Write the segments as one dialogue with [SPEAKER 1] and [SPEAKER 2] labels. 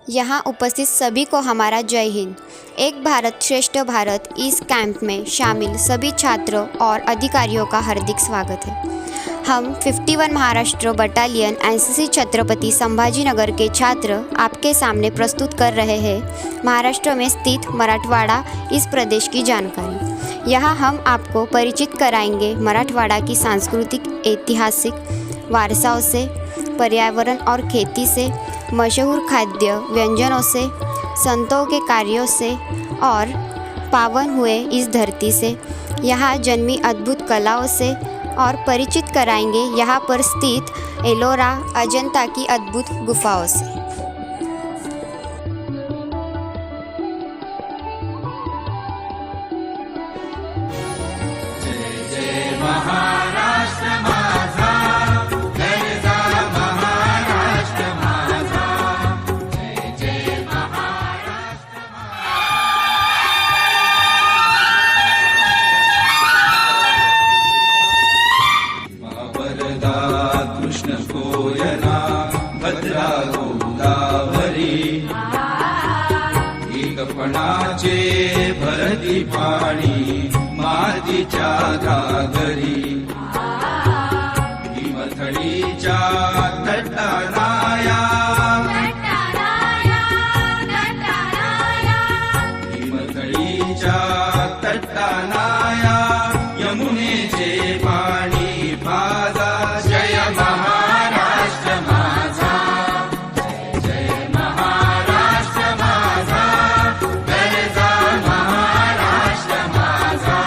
[SPEAKER 1] यहाँ उपस्थित सभी को हमारा जय हिंद। एक भारत श्रेष्ठ भारत इस कैंप में शामिल सभी छात्रों और अधिकारियों का हार्दिक स्वागत है। हम 51 महाराष्ट्र बटालियन एनसीसी छत्रपति संभाजीनगर के छात्र आपके सामने प्रस्तुत कर रहे हैं महाराष्ट्र में स्थित मराठवाड़ा इस प्रदेश की जानकारी। यहाँ हम आपको परिचित कराएंगे मराठवाड़ा की सांस्कृतिक, ऐतिहासिक वारसाओं से, पर्यावरण और खेती से, मशहूर खाद्य व्यंजनों से, संतों के कार्यों से और पावन हुए इस धरती से, यहाँ जन्मी अद्भुत कलाओं से और परिचित कराएंगे यहाँ पर स्थित एलोरा अजंता की अद्भुत गुफाओं से।
[SPEAKER 2] कृष्ण कोयना भद्रा गोदावरी एकपणाचे भरती पाणी मातीच्या घागरी हिमथडीच्या तटाराया हिमथडीच्या तटाराया यमुनेचे पाणी पाजा जय महाराष्ट्र माझा जय जय महाराष्ट्र माझा गरजा महाराष्ट्र माझा।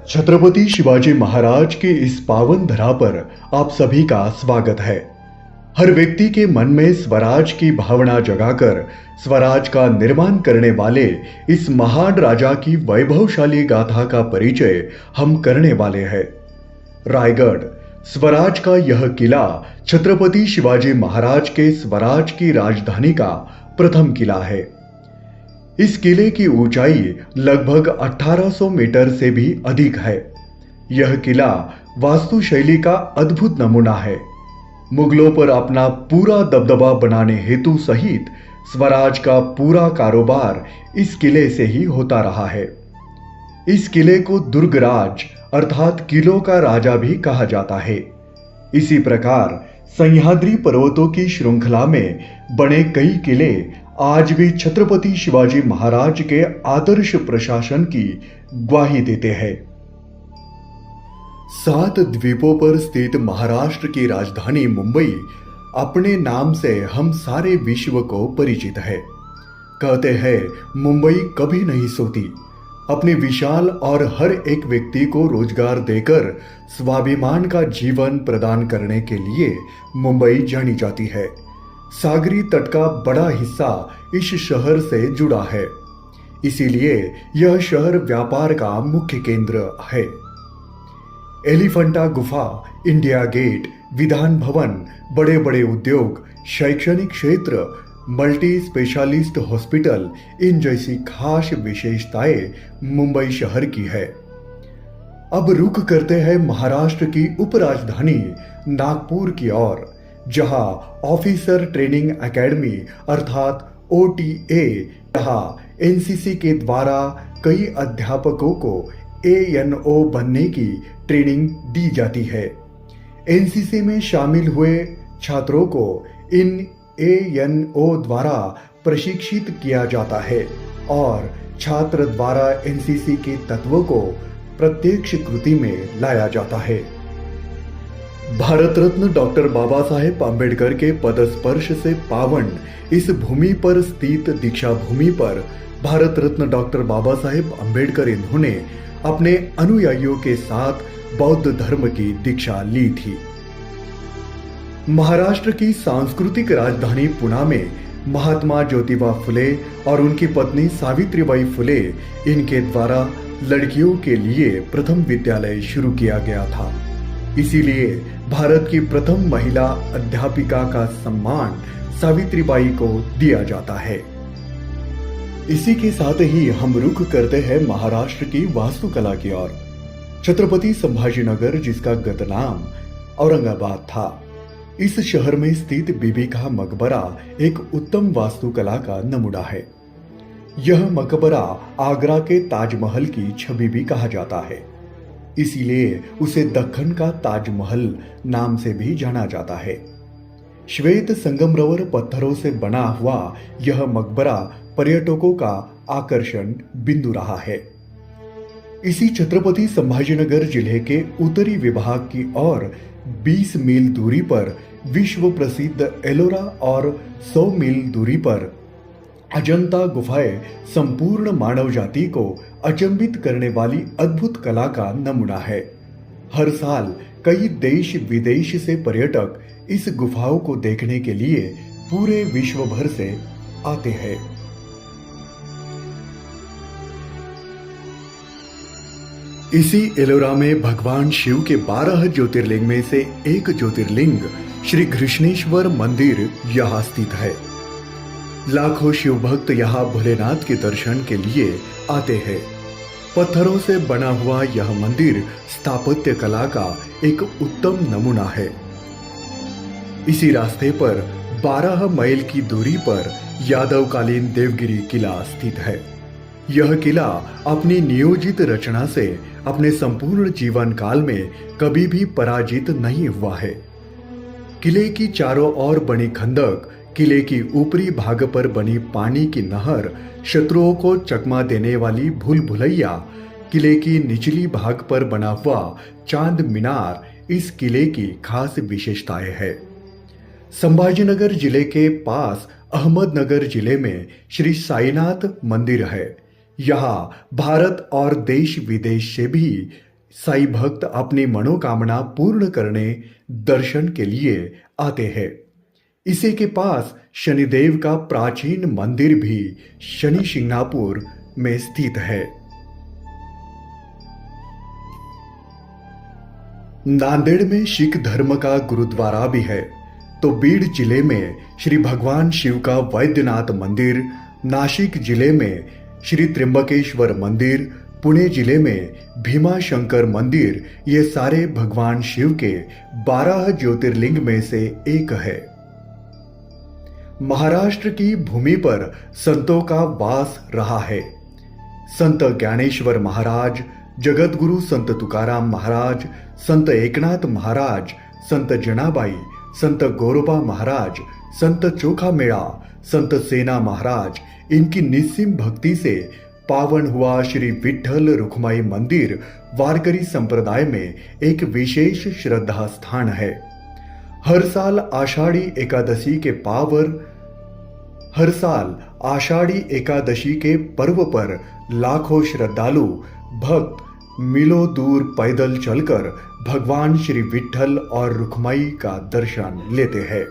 [SPEAKER 3] छत्रपति शिवाजी महाराज के इस पावन धरा पर आप सभी का स्वागत है। हर व्यक्ति के मन में स्वराज की भावना जगाकर स्वराज का निर्माण करने वाले इस महान राजा की वैभवशाली गाथा का परिचय हम करने वाले हैं। रायगढ़ स्वराज का यह किला छत्रपति शिवाजी महाराज के स्वराज की राजधानी का प्रथम किला है। इस किले की ऊंचाई लगभग 1800 मीटर से भी अधिक है। यह किला वास्तुशैली का अद्भुत नमूना है। मुगलों पर अपना पूरा दबदबा बनाने हेतु सहित स्वराज का पूरा कारोबार इस किले से ही होता रहा है। इस किले को दुर्गराज अर्थात किलों का राजा भी कहा जाता है। इसी प्रकार सह्याद्री पर्वतों की श्रृंखला में बने कई किले आज भी छत्रपति शिवाजी महाराज के आदर्श प्रशासन की ग्वाही देते हैं। 7 द्वीपों पर स्थित महाराष्ट्र की राजधानी मुंबई अपने नाम से हम सारे विश्व को परिचित है। कहते हैं मुंबई कभी नहीं सोती। अपने विशाल और हर एक व्यक्ति को रोजगार देकर स्वाभिमान का जीवन प्रदान करने के लिए मुंबई जानी जाती है। सागरी तट का बड़ा हिस्सा इस शहर से जुड़ा है, इसीलिए यह शहर व्यापार का मुख्य केंद्र है। एलिफेंटा गुफा, इंडिया गेट, विधान भवन, बड़े बड़े उद्योग, शैक्षणिक क्षेत्र, मल्टी स्पेशलिस्ट हॉस्पिटल, इन जैसी खास विशेषताएं मुंबई शहर की है। अब रुख करते हैं महाराष्ट्र की उपराजधानी नागपुर की ओर, जहां ऑफिसर ट्रेनिंग एकेडमी अर्थात OTA, जहां एनसीसी के द्वारा कई अध्यापकों को ANO बनने की ट्रेनिंग दी जाती है। एनसीसी में शामिल हुए छात्रों को इन ANO द्वारा प्रशिक्षित किया जाता है और छात्र द्वारा एनसीसी के तत्वों को प्रत्यक्ष कृति में लाया जाता है। भारत रत्न डॉक्टर बाबा साहेब आम्बेडकर के पदस्पर्श से पावन इस भूमि पर स्थित दीक्षा भूमि पर भारत रत्न डॉक्टर बाबा साहेब आम्बेडकर इन्होंने अपने अनुयायियों के साथ बौद्ध धर्म की दीक्षा ली थी। महाराष्ट्र की सांस्कृतिक राजधानी पुणे में महात्मा ज्योतिबा फुले और उनकी पत्नी सावित्रीबाई फुले इनके द्वारा लड़कियों के लिए प्रथम विद्यालय शुरू किया गया था। इसीलिए भारत की प्रथम महिला अध्यापिका का सम्मान सावित्रीबाई को दिया जाता है। इसी के साथ ही हम रुख करते हैं महाराष्ट्र की वास्तुकला की ओर। छत्रपति संभाजीनगर, जिसका गत नाम औरंगाबाद था, इस शहर में स्थित बीबी का मकबरा एक उत्तम वास्तुकला का नमूना है। यह मकबरा आगरा के ताजमहल की छवि भी कहा जाता है, इसीलिए उसे दक्कन का ताजमहल नाम से भी जाना जाता है। श्वेत संगमरवर पत्थरों से बना हुआ यह मकबरा पर्यटकों का आकर्षण बिंदु रहा है। इसी छत्रपति संभाजीनगर जिले के उत्तरी विभाग की ओर 20 मील दूरी पर विश्व प्रसिद्ध एलोरा और 100 मील दूरी पर अजंता गुफाएं संपूर्ण मानव जाति को अचंभित करने वाली अद्भुत कला का नमूना है। हर साल कई देश विदेश से पर्यटक इस गुफाओं को देखने के लिए पूरे विश्व भर से आते हैं। इसी एलोरा में भगवान शिव के 12 ज्योतिर्लिंग में से एक ज्योतिर्लिंग श्री घृष्णेश्वर मंदिर यहाँ स्थित है। लाखों शिव भक्त यहाँ भोलेनाथ के दर्शन के लिए आते हैं। पत्थरों से बना हुआ यह मंदिर स्थापत्य कला का एक उत्तम नमूना है। इसी रास्ते पर 12 मील की दूरी पर यादवकालीन देवगिरी किला स्थित है। यह किला अपनी नियोजित रचना से अपने संपूर्ण जीवन काल में कभी भी पराजित नहीं हुआ है। किले की चारों ओर बनी खंदक, किले की ऊपरी भाग पर बनी पानी की नहर, शत्रुओं को चकमा देने वाली भूल भुलैया, किले की निचली भाग पर बना हुआ चांद मीनार इस किले की खास विशेषताएं है। संभाजीनगर जिले के पास अहमदनगर जिले में श्री साईनाथ मंदिर है। यहाँ भारत और देश विदेश से भी साई भक्त अपनी मनोकामना पूर्ण करने दर्शन के लिए आते हैं। इसी के पास शनिदेव का प्राचीन मंदिर भी शनि शिंगणापुर में स्थित है। नांदेड़ में सिख धर्म का गुरुद्वारा भी है, तो बीड़ जिले में श्री भगवान शिव का वैद्यनाथ मंदिर, नासिक जिले में श्री त्र्यंबकेश्वर मंदिर, पुणे जिले में भीमा शंकर मंदिर, ये सारे भगवान शिव के 12 ज्योतिर्लिंग में से एक है। महाराष्ट्र की भूमि पर संतों का वास रहा है। संत ज्ञानेश्वर महाराज, जगतगुरु संत तुकाराम महाराज, संत एकनाथ महाराज, संत जनाबाई, संत गौरोबा महाराज, संत चोखा मेड़ा, संत सेना महाराज, इनकी निस्सीम भक्ति से पावन हुआ श्री विठ्ठल रुक्माई मंदिर वारकरी संप्रदाय में एक विशेष श्रद्धा स्थान है। हर साल आषाढ़ी एकादशी के पर्व पर लाखों श्रद्धालु भक्त मीलों दूर पैदल चलकर भगवान श्री विठ्ठल और रुक्माई का दर्शन लेते हैं।